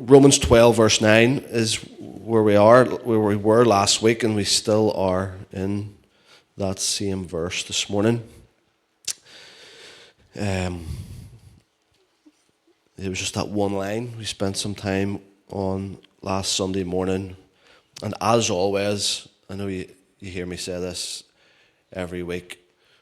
Romans 12 verse 9 is where we were last week, and we still are in that same verse this morning. It was just that one line we spent some time on last Sunday morning. And as always, I know you hear me say this every week.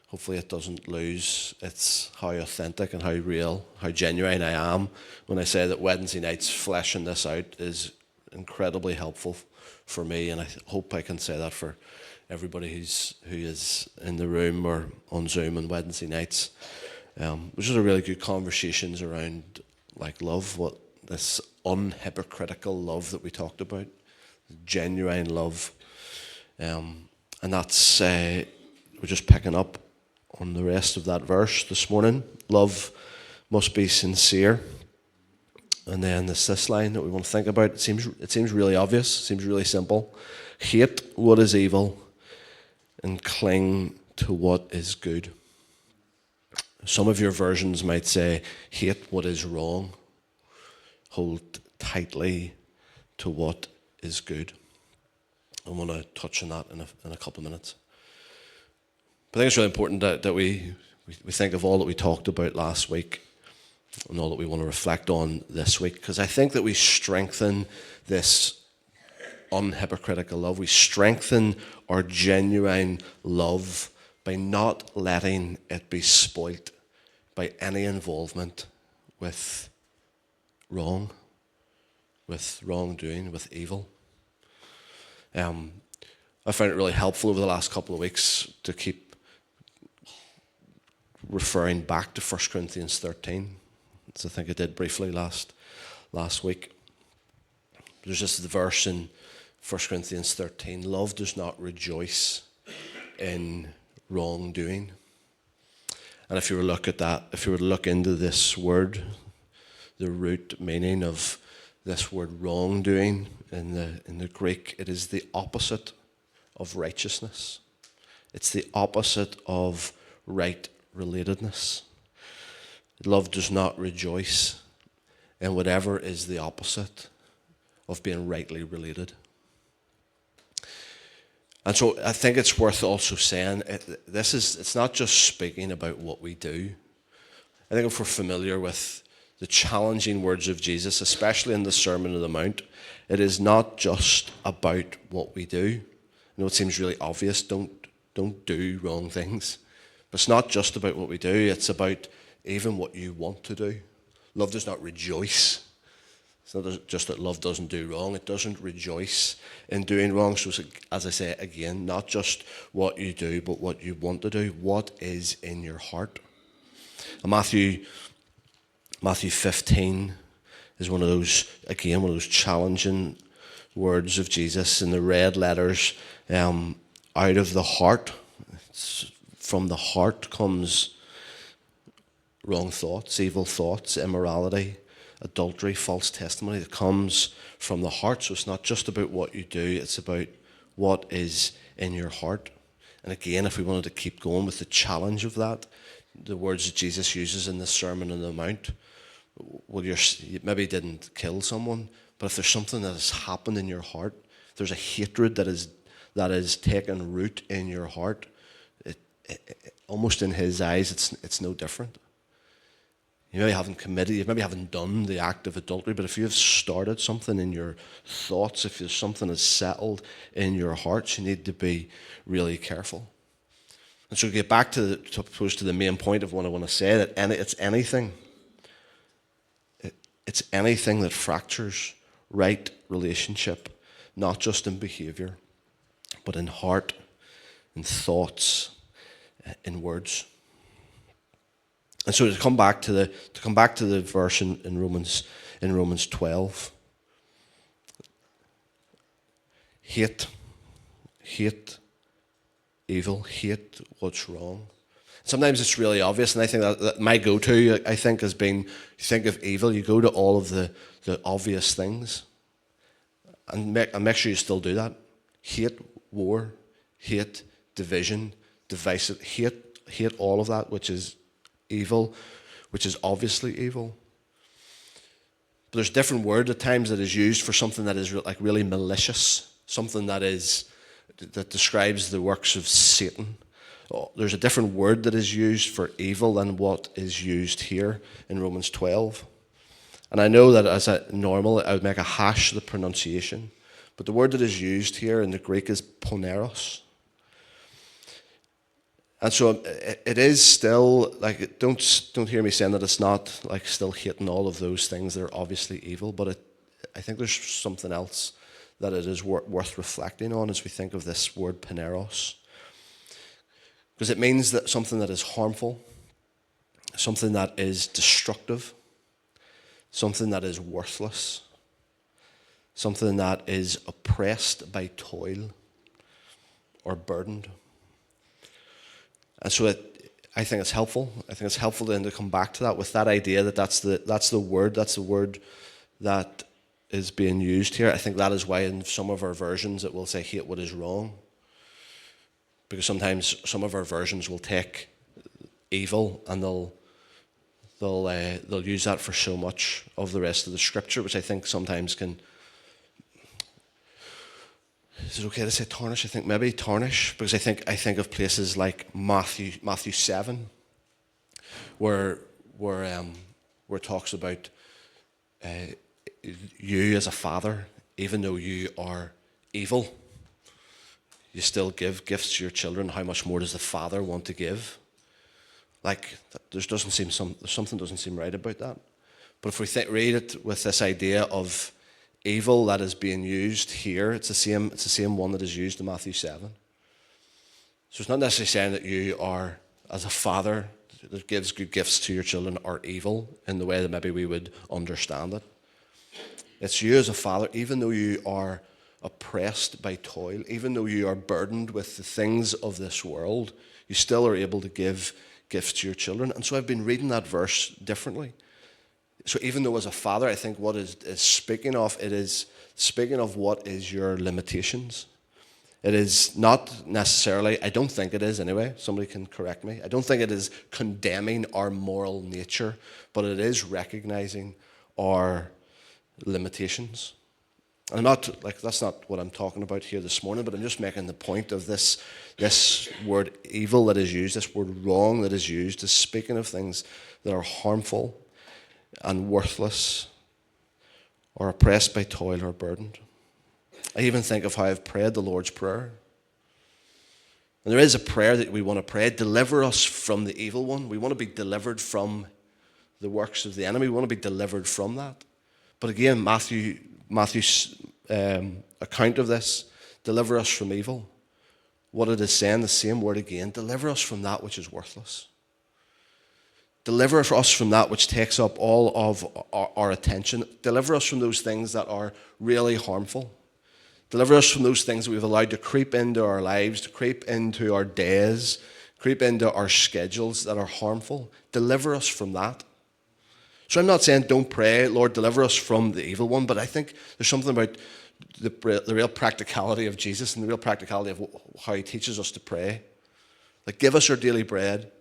Hopefully it doesn't lose its how authentic and how real, how genuine I am when I say that Wednesday nights fleshing this out is incredibly helpful for me, and I hope I can say that for everybody who is in the room or on Zoom on Wednesday nights. Which is a really good conversations around like love, what this unhypocritical love that we talked about, genuine love, and that's we're just picking up on the rest of that verse this morning. Love must be sincere. And then there's this line that we want to think about. It seems really obvious, it seems really simple. Hate what is evil and cling to what is good. Some of your versions might say, hate what is wrong, hold tightly to what is good. I want to touch on that in a couple of minutes. But I think it's really important that we think of all that we talked about last week and all that we want to reflect on this week, because I think that we strengthen this unhypocritical love. We strengthen our genuine love by not letting it be spoilt by any involvement with wrong, with wrongdoing, with evil. I found it really helpful over the last couple of weeks to keep referring back to 1 Corinthians 13, as I think I did briefly last week. There's just the verse in 1 Corinthians 13, love does not rejoice in wrongdoing. And if you were to look at that, if you were to look into this word, the root meaning of this word wrongdoing in the Greek, it is the opposite of righteousness. It's the opposite of right relatedness. Love does not rejoice in whatever is the opposite of being rightly related. And so I think it's worth also saying, it's not just speaking about what we do. I think if we're familiar with the challenging words of Jesus, especially in the Sermon on the Mount, it is not just about what we do. I know it seems really obvious, don't do wrong things. But it's not just about what we do, it's about even what you want to do. Love does not rejoice. It's not just that love doesn't do wrong, it doesn't rejoice in doing wrong. So as I say again, not just what you do, but what you want to do, what is in your heart. And Matthew 15 is one of those challenging words of Jesus in the red letters, out of the heart. From the heart comes wrong thoughts, evil thoughts, immorality, adultery, false testimony. That comes from the heart. So it's not just about what you do, it's about what is in your heart. And again, if we wanted to keep going with the challenge of that, the words that Jesus uses in the Sermon on the Mount, well, you maybe didn't kill someone, but if there's something that has happened in your heart, there's a hatred that is taken root in your heart, almost in his eyes, it's no different. You maybe haven't done the act of adultery, but if you have started something in your thoughts, if there's something that's settled in your hearts, you need to be really careful. And so to get back to the main point of what I want to say, that it's anything that fractures right relationship, not just in behavior, but in heart, in thoughts, in words. And so to come back to the verse in Romans 12, hate evil, hate what's wrong. Sometimes it's really obvious, and I think that my go-to, has been, you think of evil, you go to all of the obvious things, and make sure you still do that. Hate war, hate division, divisive, hate all of that which is evil, which is obviously evil. But there's a different word at times that is used for something that is like really malicious, something that describes the works of Satan. There's a different word that is used for evil than what is used here in Romans 12. And I know that as a normal, I would make a hash of the pronunciation. But the word that is used here in the Greek is poneros. And so it is still, like, don't hear me saying that it's not like still hating all of those things that are obviously evil, but I think there's something else that it is worth reflecting on as we think of this word poneros. Because it means that something that is harmful, something that is destructive, something that is worthless, something that is oppressed by toil or burdened. And so I think it's helpful. I think it's helpful then to come back to that with that idea that that's the word that is being used here. I think that is why in some of our versions it will say hate what is wrong. Because sometimes some of our versions will take evil and they'll use that for so much of the rest of the scripture, which I think sometimes can. Is it okay to say tarnish? I think maybe tarnish, because I think of places like Matthew 7, where it talks about you as a father, even though you are evil, you still give gifts to your children. How much more does the Father want to give? Like, something doesn't seem right about that. But if we read it with this idea of evil that is being used here, it's the same one that is used in Matthew 7. So it's not necessarily saying that you are, as a father that gives good gifts to your children, are evil in the way that maybe we would understand it. It's you as a father, even though you are oppressed by toil, even though you are burdened with the things of this world, you still are able to give gifts to your children. And so I've been reading that verse differently. So even though as a father, I think what is speaking of, it is speaking of what is your limitations. It is not necessarily, I don't think it is anyway, somebody can correct me, I don't think it is condemning our moral nature, but it is recognizing our limitations. I'm not, like, that's not what I'm talking about here this morning, but I'm just making the point of this word evil that is used, this word wrong that is used, is speaking of things that are harmful and worthless or oppressed by toil or burdened. I even think of how I've prayed the Lord's Prayer. And there is a prayer that we want to pray: deliver us from the evil one. We want to be delivered from the works of the enemy. We want to be delivered from that. But again, Matthew's account of this, deliver us from evil. What it is saying, the same word again, deliver us from that which is worthless. Deliver us from that which takes up all of our attention. Deliver us from those things that are really harmful. Deliver us from those things that we've allowed to creep into our lives, to creep into our days, creep into our schedules that are harmful. Deliver us from that. So I'm not saying don't pray, Lord, deliver us from the evil one, but I think there's something about the real practicality of Jesus and the real practicality of how he teaches us to pray. Like, give us our daily bread,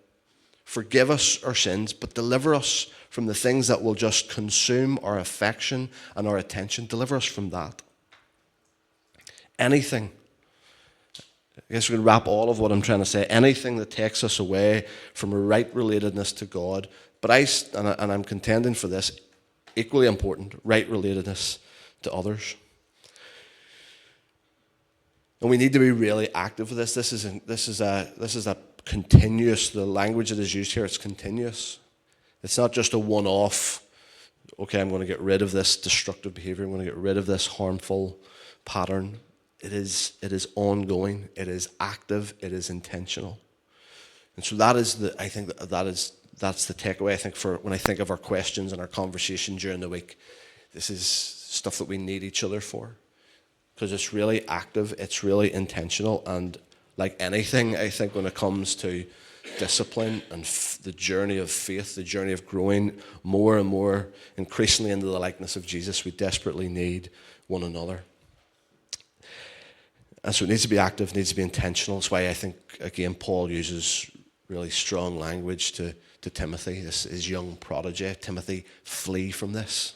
forgive us our sins, but deliver us from the things that will just consume our affection and our attention. Deliver us from that. Anything, I guess we can wrap all of what I'm trying to say, anything that takes us away from a right relatedness to God, but I'm contending for this, equally important, right relatedness to others. And we need to be really active with this. This is a continuous, the language that is used here, it's continuous. It's not just a one-off, okay, I'm going to get rid of this destructive behavior, I'm going to get rid of this harmful pattern. It is ongoing, it is active, it is intentional. And so that's the takeaway, I think, for when I think of our questions and our conversation during the week. This is stuff that we need each other for, because it's really active, it's really intentional, and like anything, I think, when it comes to discipline and the journey of faith, the journey of growing more and more increasingly into the likeness of Jesus, we desperately need one another. And so it needs to be active, it needs to be intentional. That's why I think, again, Paul uses really strong language to Timothy, his young protege. Timothy, flee from this.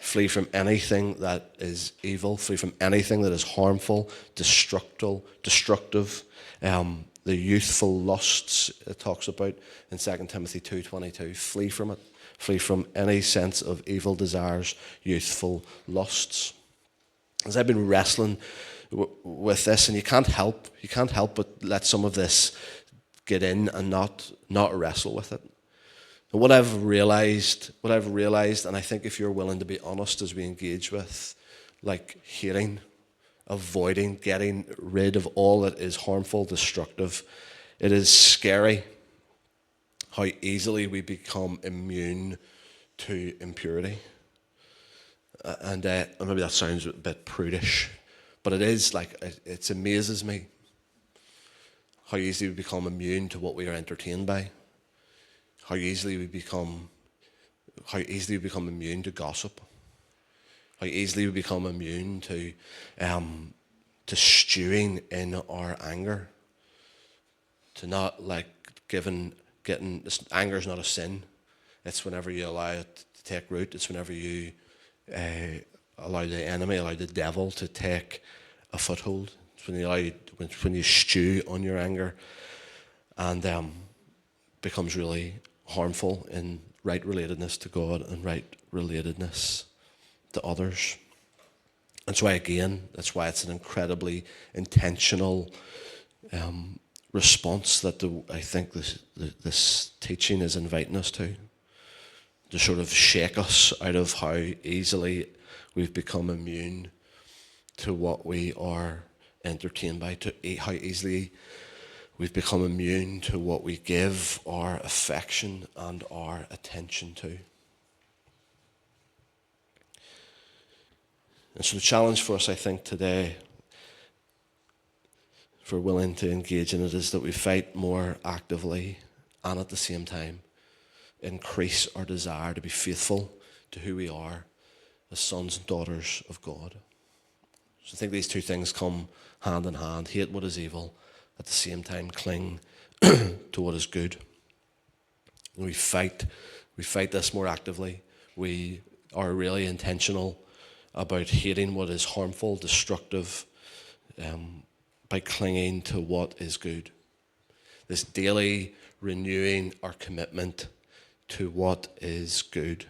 Flee from anything that is evil. Flee from anything that is harmful, destructive. The youthful lusts it talks about in 2 Timothy 2:22. Flee from it. Flee from any sense of evil desires, youthful lusts. As I've been wrestling with this, and you can't help but let some of this get in and not wrestle with it. And what I've realized, and I think if you're willing to be honest as we engage with, like hating, avoiding, getting rid of all that is harmful, destructive, it is scary how easily we become immune to impurity. And maybe that sounds a bit prudish, but it amazes me how easily we become immune to what we are entertained by. How easily we become immune to gossip. How easily we become immune to stewing in our anger. To not anger is not a sin. It's whenever you allow it to take root. It's whenever you allow the devil to take a foothold. It's when you stew on your anger, and becomes really harmful in right relatedness to God and right relatedness to others. That's why it's an incredibly intentional response that I think this teaching is inviting us to sort of shake us out of how easily we've become immune to what we are entertained by, to how easily we've become immune to what we give our affection and our attention to. And so the challenge for us, I think, today, if we're willing to engage in it, is that we fight more actively and at the same time increase our desire to be faithful to who we are as sons and daughters of God. So I think these two things come hand in hand. Hate what is evil, at the same time cling to what is good. And we fight this more actively. We are really intentional about hating what is harmful, destructive, by clinging to what is good. This daily renewing our commitment to what is good.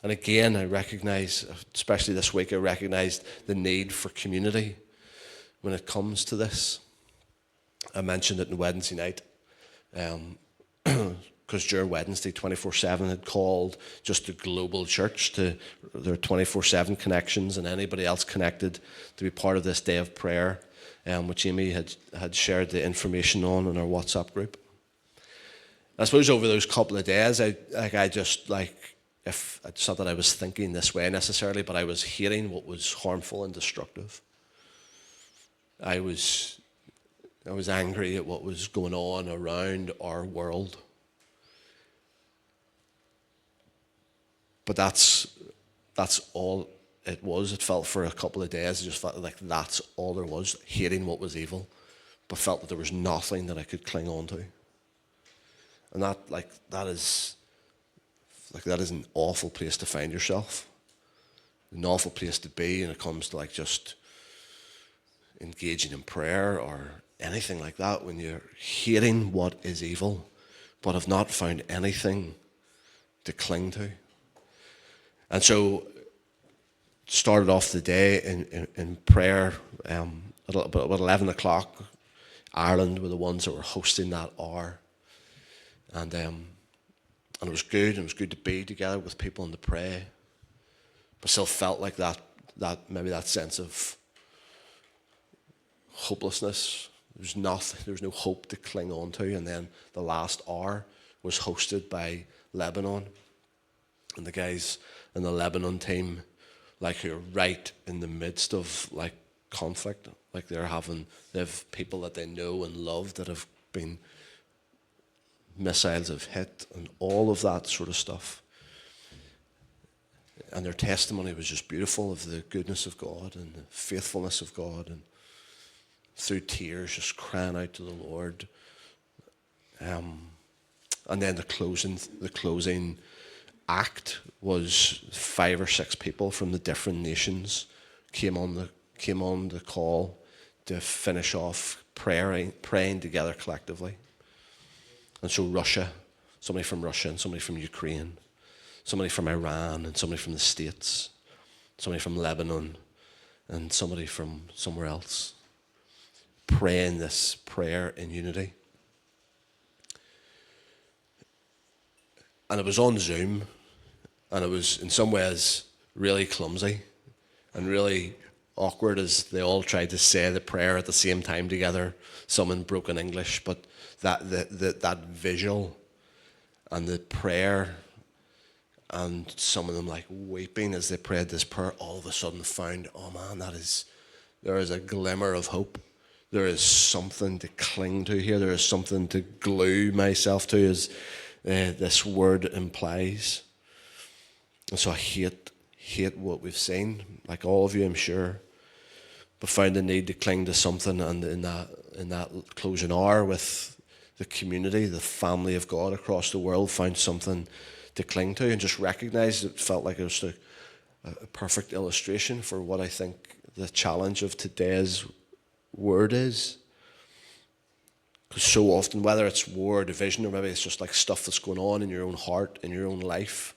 And again, I recognize, especially this week, I recognized the need for community when it comes to this. I mentioned it on Wednesday night, because during Wednesday, 24/7 had called just the global church to their 24/7 connections and anybody else connected to be part of this day of prayer, which Amy had shared the information on in our WhatsApp group. I suppose over those couple of days, it's not that I was thinking this way necessarily, but I was hating what was harmful and destructive. I was angry at what was going on around our world. But that's all it was. It felt for a couple of days, it just felt like that's all there was, hating what was evil, but felt that there was nothing that I could cling on to. And that is an awful place to find yourself. An awful place to be when it comes to just engaging in prayer or anything like that, when you're hating what is evil, but have not found anything to cling to. And so started off the day in prayer at about 11 o'clock. Ireland were the ones that were hosting that hour. And it was good. It was good to be together with people and to pray. But still felt like that maybe that sense of hopelessness. There was no hope to cling on to. And then the last hour was hosted by Lebanon. And the guys in the Lebanon team, who are right in the midst of conflict. They have people that they know and love that have been, missiles have hit and all of that sort of stuff. And their testimony was just beautiful of the goodness of God and the faithfulness of God, and through tears just crying out to the Lord. And then the closing act was 5 or 6 people from the different nations came on the call to finish off praying together collectively. And so Russia, somebody from Russia and somebody from Ukraine, somebody from Iran and somebody from the States, somebody from Lebanon and somebody from somewhere else, praying this prayer in unity. And it was on Zoom, and it was in some ways really clumsy and really awkward as they all tried to say the prayer at the same time together, some in broken English, but that visual and the prayer and some of them like weeping as they prayed this prayer, all of a sudden found, oh man, there is a glimmer of hope. There is something to cling to here. There is something to glue myself to, as this word implies. And so I hate what we've seen, like all of you, I'm sure, but found the need to cling to something. And in that closing hour with the community, the family of God across the world, found something to cling to and just recognized it felt like it was a perfect illustration for what I think the challenge of today's word is. Because so often, whether it's war or division, or maybe it's just like stuff that's going on in your own heart, in your own life,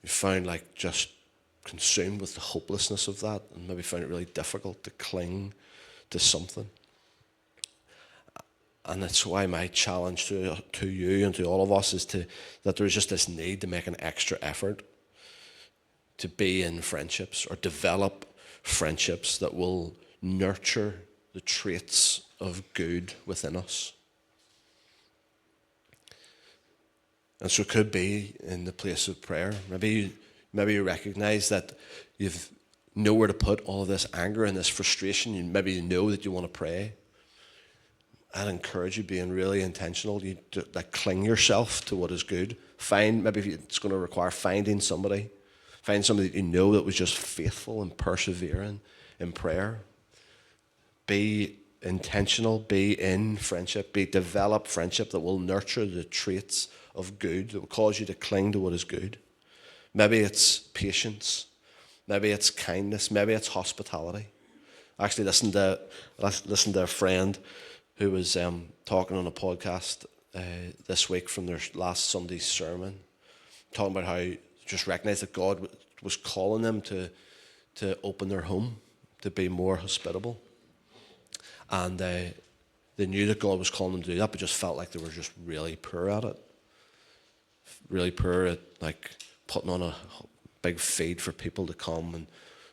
you find like just consumed with the hopelessness of that, and maybe find it really difficult to cling to something. And that's why my challenge to you and to all of us is that there's just this need to make an extra effort to be in friendships or develop friendships that will nurture the traits of good within us. And so it could be in the place of prayer. Maybe you recognize that you've nowhere to put all of this anger and this frustration. Maybe you know that you want to pray. I'd encourage you being really intentional. You cling yourself to what is good. Maybe it's going to require finding somebody. Find somebody that you know that was just faithful and persevering in prayer. Be intentional, be in friendship, develop friendship that will nurture the traits of good, that will cause you to cling to what is good. Maybe it's patience, maybe it's kindness, maybe it's hospitality. I actually listened to a friend who was talking on a podcast this week from their last Sunday's sermon, talking about how just recognize that God was calling them to open their home, to be more hospitable. And they knew that God was calling them to do that, but just felt like they were just really poor at it. Really poor at like putting on a big feed for people to come and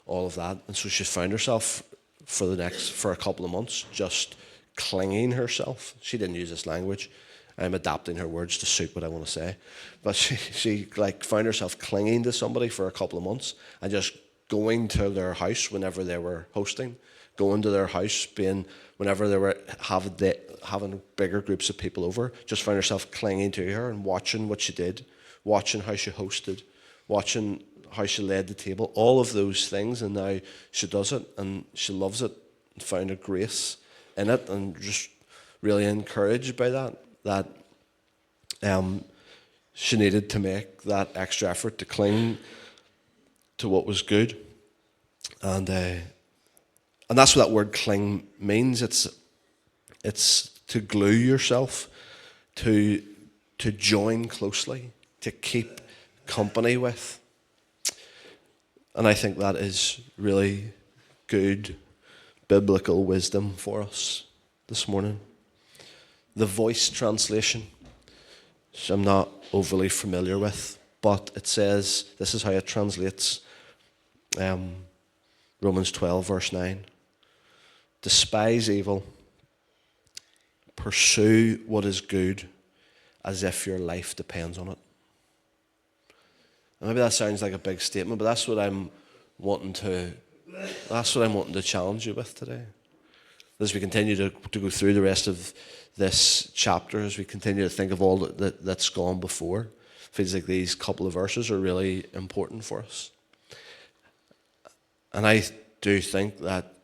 all of that. And so she found herself for a couple of months just clinging herself. She didn't use this language. I'm adapting her words to suit what I want to say. But she found herself clinging to somebody for a couple of months and just going to their house whenever they were hosting, going to their house, whenever they were having bigger groups of people over, just found herself clinging to her and watching what she did, watching how she hosted, watching how she led the table, all of those things. And now she does it and she loves it and found a grace in it, and just really encouraged by that she needed to make that extra effort to cling to what was good. And that's what that word cling means. It's to glue yourself, to join closely, to keep company with. And I think that is really good biblical wisdom for us this morning. The Voice translation, which I'm not overly familiar with, but it says, this is how it translates Romans 12, verse 9. Despise evil, pursue what is good as if your life depends on it. And maybe that sounds like a big statement, but that's what I'm wanting to challenge you with today. As we continue to go through the rest of this chapter, as we continue to think of all that's gone before, it feels like these couple of verses are really important for us. And I do think that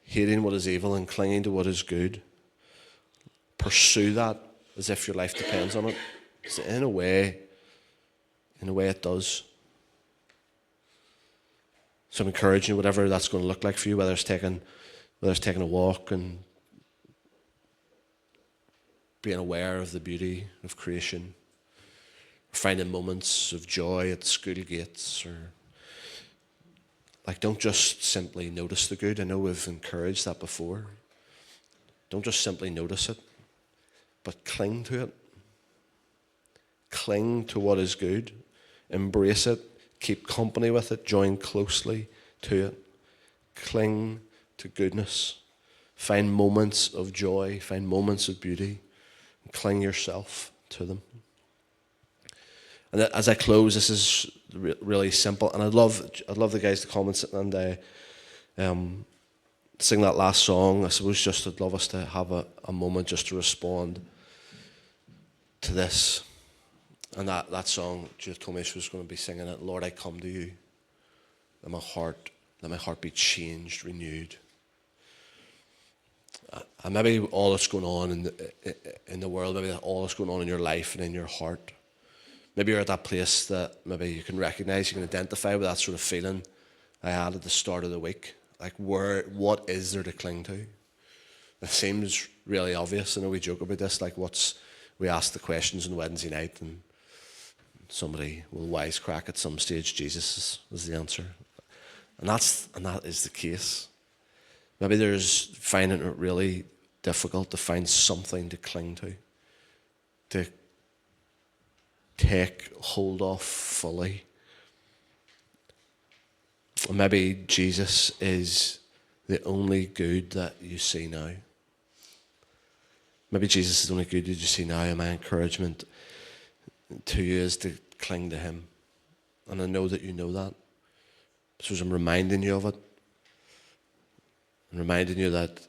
hating what is evil and clinging to what is good, pursue that as if your life depends on it. So in a way, in a way it does. So I'm encouraging you, whatever that's going to look like for you, whether it's taking a walk and being aware of the beauty of creation, or finding moments of joy at the school gates, or don't just simply notice the good. I know we've encouraged that before. Don't just simply notice it, but cling to it. Cling to what is good. Embrace it. Keep company with it. Join closely to it. Cling to goodness. Find moments of joy. Find moments of beauty. And cling yourself to them. And as I close, this is really simple. And I'd love the guys to come and sing that last song. I suppose just I'd love us to have a moment just to respond to this. And that song, Judith told me she was going to be singing it. Lord, I come to you. Let my heart be changed, renewed. And maybe all that's going on in the world, maybe all that's going on in your life and in your heart. Maybe you're at that place that maybe you can recognize, you can identify with that sort of feeling I had at the start of the week. What is there to cling to? It seems really obvious. I know we joke about this, we ask the questions on Wednesday night and somebody will wisecrack at some stage, Jesus is the answer. And that is the case. Maybe there's finding it really difficult to find something to cling to take hold of fully. Or maybe Jesus is the only good that you see now. Maybe Jesus is the only good that you see now, and my encouragement to you is to cling to him. And I know that you know that. So I'm reminding you of it. I'm reminding you that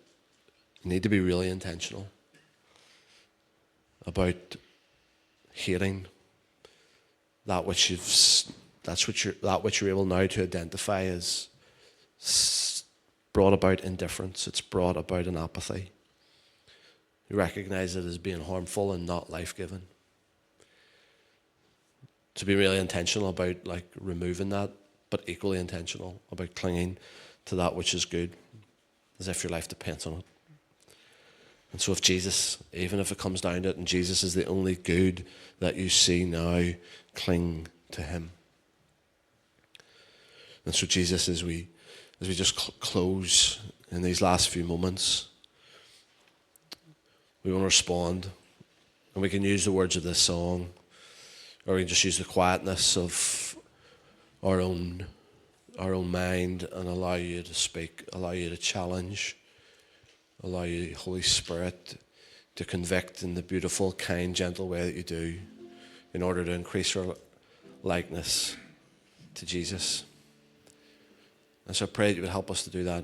you need to be really intentional about hating that which you're able now to identify as brought about indifference. It's brought about an apathy. You recognize it as being harmful and not life-giving. To be really intentional about removing that, but equally intentional about clinging to that which is good, as if your life depends on it. And so if Jesus, even if it comes down to it, and Jesus is the only good that you see now, cling to him. And so Jesus, as we just close in these last few moments, we want to respond. And we can use the words of this song, or we can just use the quietness of our own mind and allow you to speak, allow you to challenge, allow you, Holy Spirit, to convict in the beautiful, kind, gentle way that you do in order to increase our likeness to Jesus. And so I pray that you would help us to do that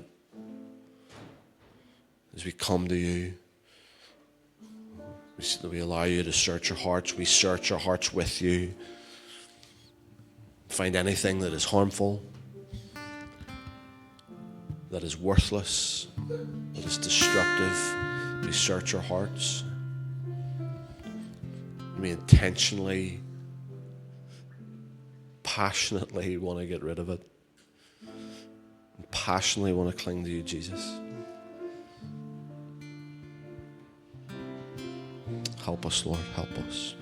as we come to you. We allow you to search our hearts. We search our hearts with you. Find anything that is harmful, that is worthless, that is destructive. We search our hearts. We intentionally, passionately want to get rid of it. And passionately want to cling to you, Jesus. Help us, Lord. Help us.